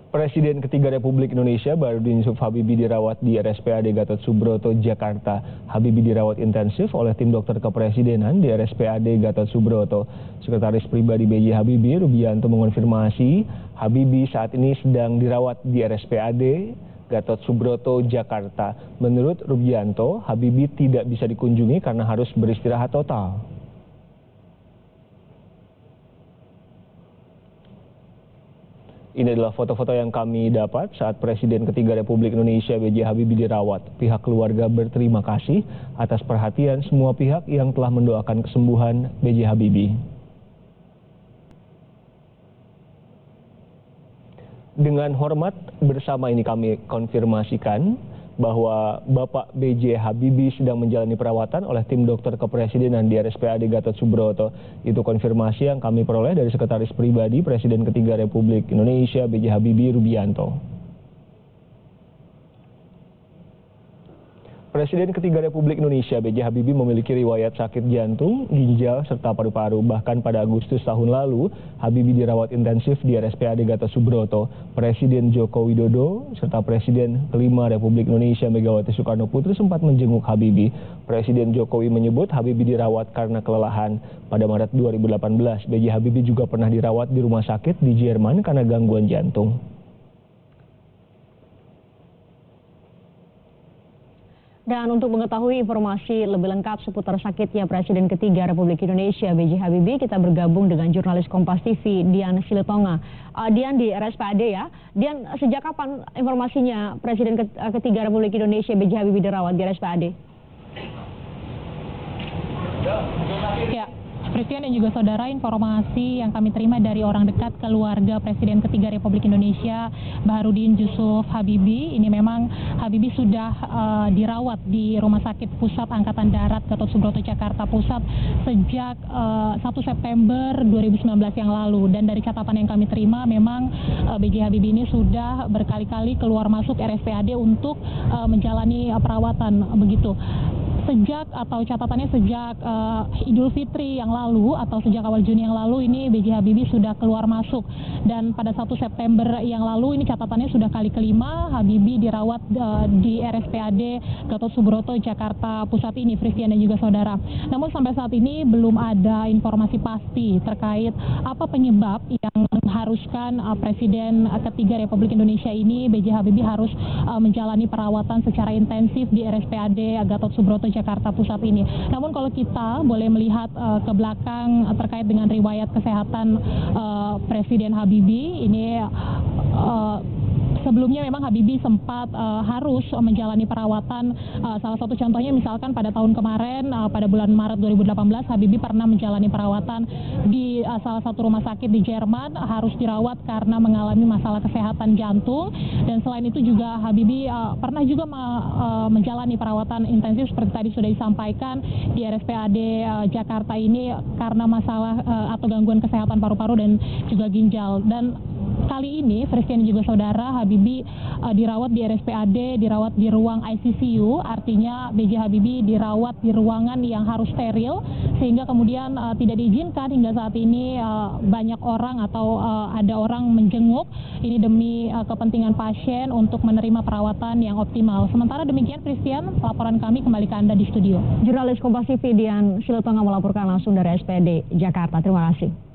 Presiden ketiga Republik Indonesia Baharudin Yusuf Habibie dirawat di RSPAD Gatot Subroto, Jakarta. Habibie dirawat intensif oleh tim dokter kepresidenan di RSPAD Gatot Subroto. Sekretaris pribadi B.J. Habibie, Rubianto, mengonfirmasi Habibie saat ini sedang dirawat di RSPAD Gatot Subroto, Jakarta. Menurut Rubianto, Habibie tidak bisa dikunjungi karena harus beristirahat total. Ini adalah foto-foto yang kami dapat saat Presiden ketiga Republik Indonesia B.J. Habibie dirawat. Pihak keluarga berterima kasih atas perhatian semua pihak yang telah mendoakan kesembuhan B.J. Habibie. Dengan hormat bersama ini kami konfirmasikan bahwa Bapak B.J. Habibie sedang menjalani perawatan oleh tim dokter kepresidenan di RSPAD Gatot Subroto. Itu konfirmasi yang kami peroleh dari Sekretaris Pribadi Presiden ketiga Republik Indonesia B.J. Habibie, Rubianto. Presiden ketiga Republik Indonesia B.J. Habibie memiliki riwayat sakit jantung, ginjal, serta paru-paru. Bahkan pada Agustus tahun lalu, Habibie dirawat intensif di RSPAD Gatot Subroto. Presiden Joko Widodo serta Presiden kelima Republik Indonesia Megawati Soekarno Putri sempat menjenguk Habibie. Presiden Jokowi menyebut Habibie dirawat karena kelelahan. Pada Maret 2018, B.J. Habibie juga pernah dirawat di rumah sakit di Jerman karena gangguan jantung. Dan untuk mengetahui informasi lebih lengkap seputar sakitnya Presiden ketiga Republik Indonesia B.J. Habibie, kita bergabung dengan jurnalis Kompas TV Dian Silitonga. Dian di RSPAD ya. Dian, sejak kapan informasinya Presiden ketiga Republik Indonesia B.J. Habibie dirawat di RSPAD? Ya, Presiden dan juga saudara, informasi yang kami terima dari orang dekat keluarga Presiden ketiga Republik Indonesia Baharudin Yusuf Habibie, ini memang Habibie sudah dirawat di Rumah Sakit Pusat Angkatan Darat Gatot Subroto, Jakarta Pusat sejak 1 September 2019 yang lalu. Dan dari catatan yang kami terima, memang B.J. Habibie ini sudah berkali-kali keluar masuk RSPAD untuk menjalani perawatan begitu. Catatannya sejak Idul Fitri yang lalu atau sejak awal Juni yang lalu ini B.J. Habibie sudah keluar masuk, dan pada 1 September yang lalu ini catatannya sudah kali kelima Habibie dirawat di RSPAD Gatot Subroto, Jakarta Pusat ini, Christian dan juga saudara. Namun sampai saat ini belum ada informasi pasti terkait apa penyebab yang mengharuskan Presiden ketiga Republik Indonesia ini B.J. Habibie harus menjalani perawatan secara intensif di RSPAD Gatot Subroto, Jakarta Pusat ini. Namun kalau kita boleh melihat ke belakang terkait dengan riwayat kesehatan Presiden Habibie ini, sebelumnya memang Habibie sempat harus menjalani perawatan. Salah satu contohnya misalkan pada tahun kemarin, pada bulan Maret 2018, Habibie pernah menjalani perawatan di salah satu rumah sakit di Jerman, harus dirawat karena mengalami masalah kesehatan jantung. Dan selain itu juga Habibie pernah juga menjalani perawatan intensif seperti tadi sudah disampaikan di RSPAD Jakarta ini karena masalah atau gangguan kesehatan paru-paru dan juga ginjal. Dan kali ini, Presiden juga saudara, Habibie dirawat di RSPAD, dirawat di ruang ICU, artinya B.J. Habibie dirawat di ruangan yang harus steril, sehingga kemudian tidak diizinkan hingga saat ini banyak orang atau ada orang menjenguk, ini demi kepentingan pasien untuk menerima perawatan yang optimal. Sementara demikian, Christian, laporan kami kembali ke Anda di studio. Jurnalis Kompas TV Dian Silitonga melaporkan langsung dari RSPAD Jakarta. Terima kasih.